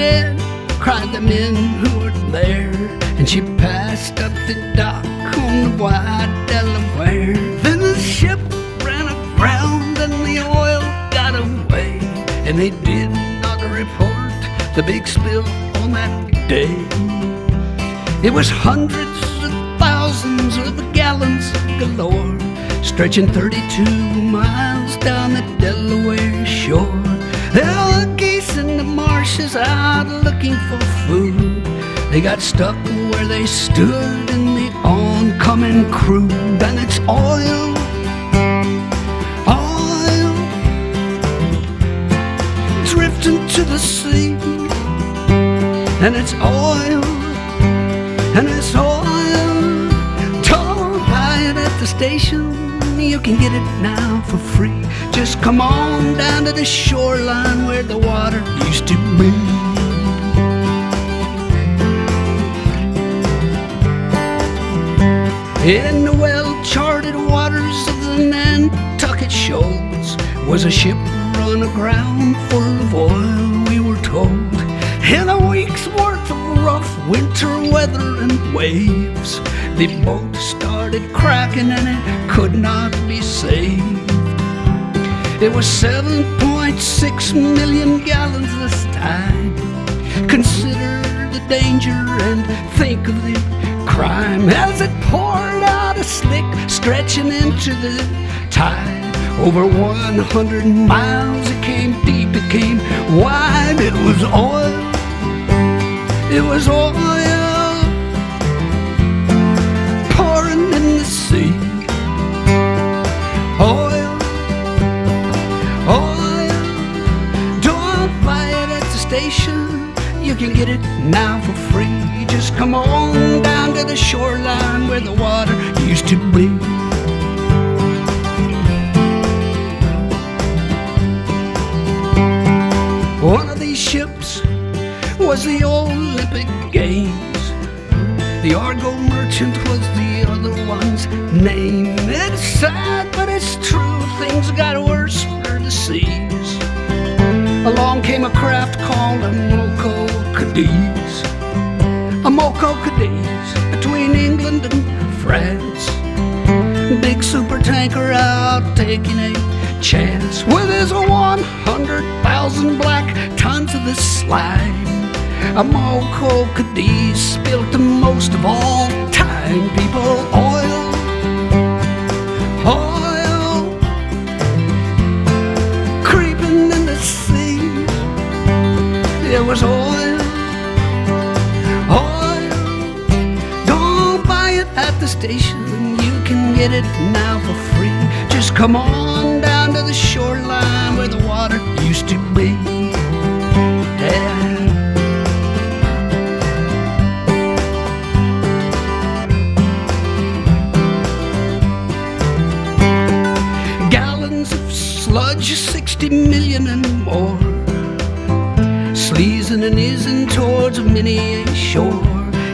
dead, cried the men who were there. And she passed up the dock on the wide Delaware. Then the ship ran aground and the oil got away, and they did not report the big spill on that day. It was hundreds of thousands of gallons galore, stretching 32 miles down the Delaware shore. There were geese in the marshes out looking for food. They got stuck where they stood in the oncoming crude. And it's oil, oil, drifting to the sea. And it's oil, and it's oil. Don't buy it at the station, you can get it now for free. Just come on down to the shoreline where the water used to be. In the well-charted waters of the Nantucket shoals was a ship run aground full of oil, we were told. In a week's worth of rough winter weather and waves, the boat started cracking and it could not be saved. It was 7.6 million gallons this time. Consider the danger and think of the crime as it poured out a slick, stretching into the tide. Over 100 miles, it came deep, it came wide. It was oil, it was oil, pouring in the sea. Oil, oil, don't buy it at the station, you can get it now for free. Just come on down to the shoreline where the water used to be. One of these ships was the Olympic Games. The Argo Merchant was the other one's name. It's sad, but it's true, things got worse for the seas. Along came a craft called a Moco Cadiz. A Moco Cadiz between England and France. Big super tanker out taking a chance with his 100,000 black tons of the slime. A Moco Cadiz spilt the most of all time. People, oil, oil, creeping in the sea. It was oil, oil. Don't buy it at the station, you can get it now for free. Just come on down to the shoreline where the water used to be. Yeah. Gallons of sludge, 60 million and more, sleazing and easing towards many a shore.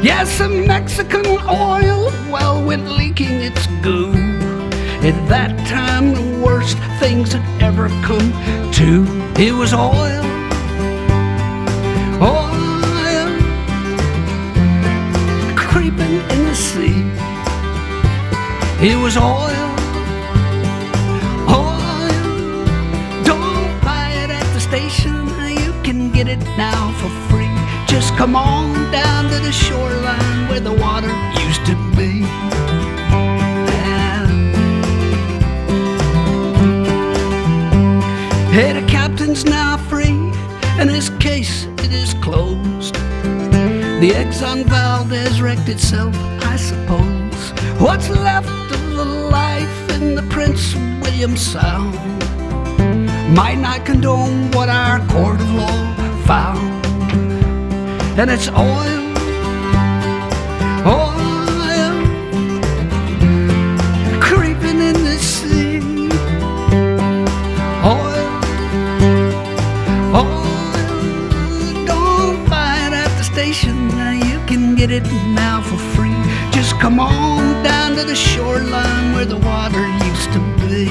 Yes, a Mexican oil well went leaking its goo. At that time, the worst things had ever come to. It was oil, oil, creeping in the sea. It was oil, oil. Don't buy it at the station, you can get it now for free. Just come on down to the shoreline where the water used to be. Hey, the captain's now free, and his case, it is closed. The Exxon Valdez wrecked itself, I suppose. What's left of the life in the Prince William Sound might not condone what our court of law found. And it's oil, oil, creeping in the sea. Oil, oil, don't buy it at the station, you can get it now for free. Just come on down to the shoreline where the water used to be.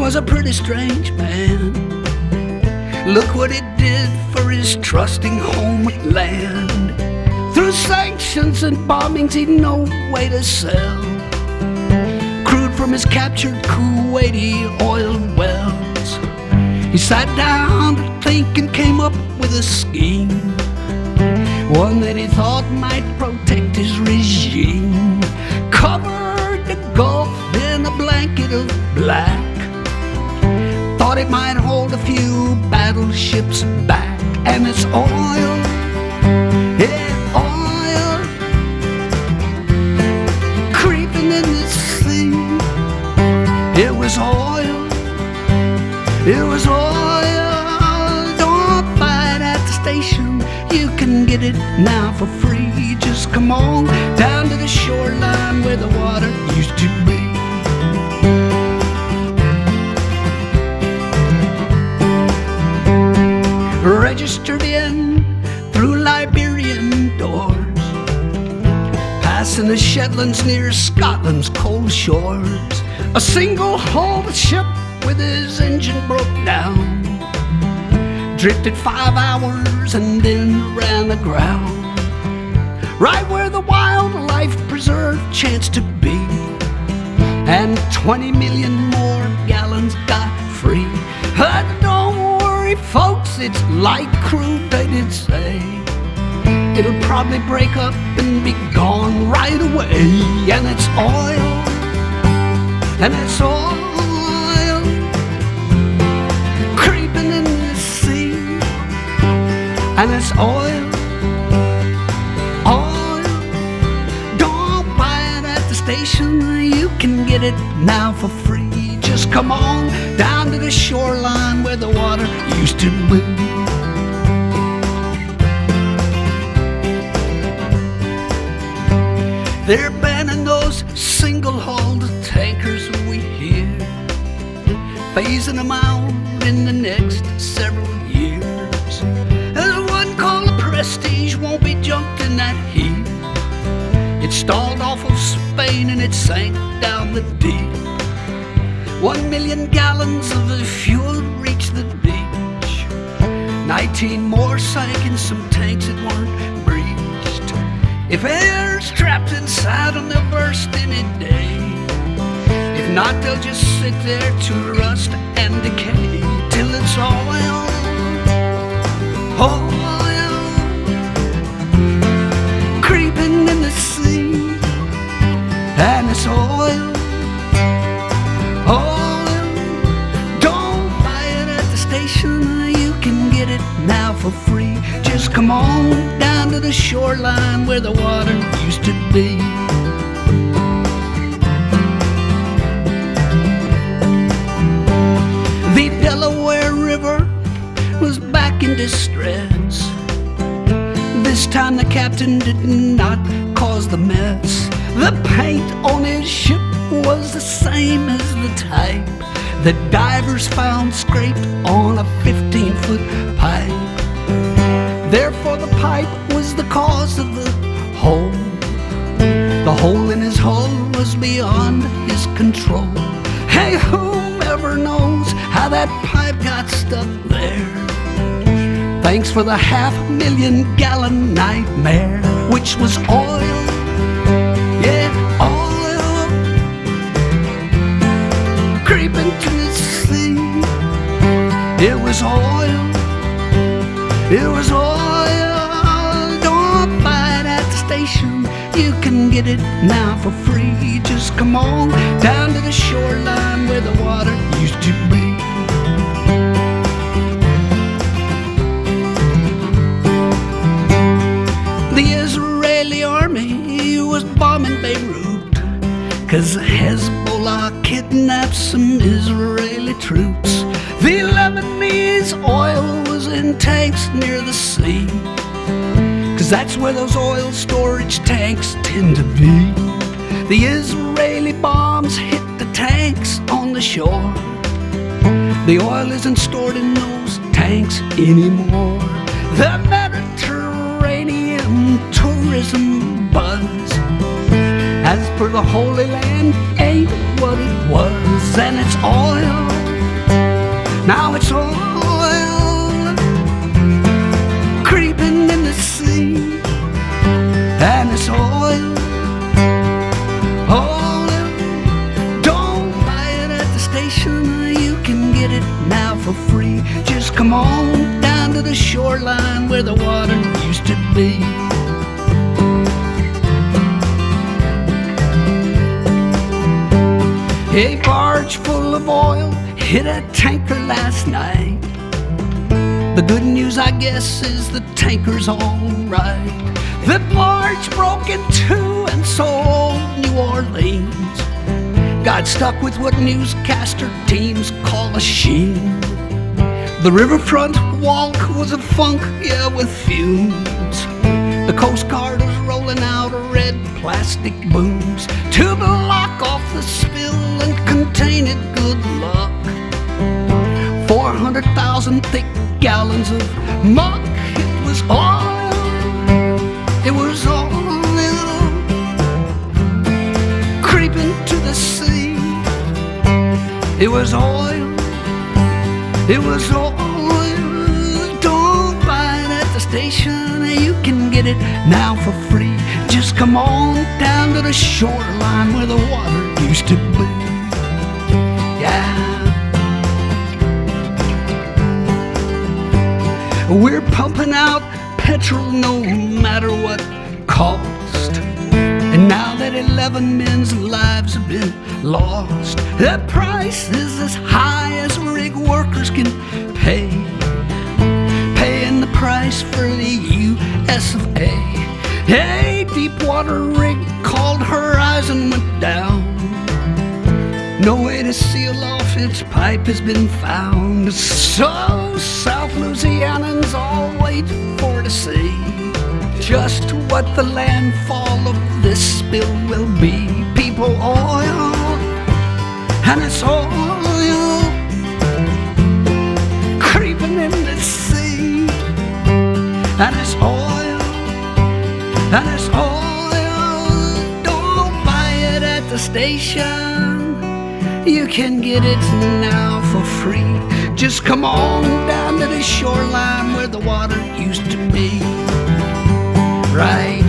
was a pretty strange man. Look what it did for his trusting homeland. Through sanctions and bombings, he'd no way to sell crude from his captured Kuwaiti oil wells. He sat down to think and came up with a scheme, one that he thought might protect his regime. Covered the Gulf in a blanket of black, thought it might hold a few battleships back. And it's oil, yeah, oil, creeping in the sea. It was oil, it was oil. Don't buy it at the station, you can get it now for free. Just come on down to the shoreline where the water used to be. Registered in through Liberian doors, passing the Shetlands near Scotland's cold shores. A single-hulled ship with his engine broke down, drifted 5 hours and then ran aground, right where the wildlife preserve chanced to be, and 20 million more gallons got free. Don't worry, folks, it's light crude, they did say. It'll probably break up and be gone right away. And it's oil, and it's oil, creeping in the sea. And it's oil, oil. Don't buy it at the station, you can get it now for free. Just come on down to the shoreline where the water used to be. They're banning those single-hulled tankers we hear, phasing them out in the next several years. There's one called the Prestige, won't be jumped in that heat. It stalled off of Spain and it sank down the deep. 1 million gallons of the fuel reached the beach. 19 more sank in some tanks that weren't breached. If air's trapped inside them, they'll burst any day. If not, they'll just sit there to rust and decay till it's oil, oil, creeping in the sea. And it's oil, oil. Don't buy it at the station, you can get it now for free. Just come on down to the shoreline where the water used to be. The Delaware River was back in distress. This time the captain did not cause the mess. The paint on his ship was the same as the type that divers found scraped on a 15-foot pipe. Therefore the pipe was the cause of the hole. The hole in his hull was beyond his control. Hey, whoever knows how that pipe got stuck there? Thanks for the 500,000 gallon nightmare, which was oil, yeah, oil, creeping to the sea. It was oil, it was oil. Don't buy it at the station, you can get it now for free. Just come on down to the shoreline where the water used to be. The Israeli army was bombing Beirut 'cause Hezbollah kidnapped some Israeli troops. The Lebanese oil was in tanks near the sea, 'cause that's where those oil storage tanks tend to be. The Israeli bombs hit the tanks on the shore. The oil isn't stored in those tanks anymore. The Mediterranean tourism buzz, as per the Holy Land, ain't what it was. And it's oil, Now it's oil creeping in the sea, and it's oil. Don't buy it at the station. You can get it now for free. Just come on down to the shoreline where the water used to be. A barge full of oil hit a tanker last night. The good news, I guess, is the tanker's all right. The barge broke in two, and so old New Orleans got stuck with what newscaster teams call a sheen. The riverfront walk was a funk, yeah, with fumes. The Coast Guard was rolling out red plastic booms to block off the spill and contain it, good luck. 400,000 thick gallons of muck. It was oil. It was oil creeping to the sea. It was oil. It was oil. Don't buy it at the station. You can get it now for free. Just come on down to the shoreline where the water used to be. Yeah. We're pumping out petrol no matter what cost. And now that 11 men's lives have been lost, the price is as high as rig workers can pay. Paying the price for the US of A. A deep water rig called Horizon went down. No way to seal off its pipe has been found. So South Louisianans all wait for to see just what the landfall of this spill will be. People, oil, and it's oil creeping in the sea, and it's oil, and it's oil. Don't buy it at the station. You can get it now for free. Just come on down to the shoreline where the water used to be. Right.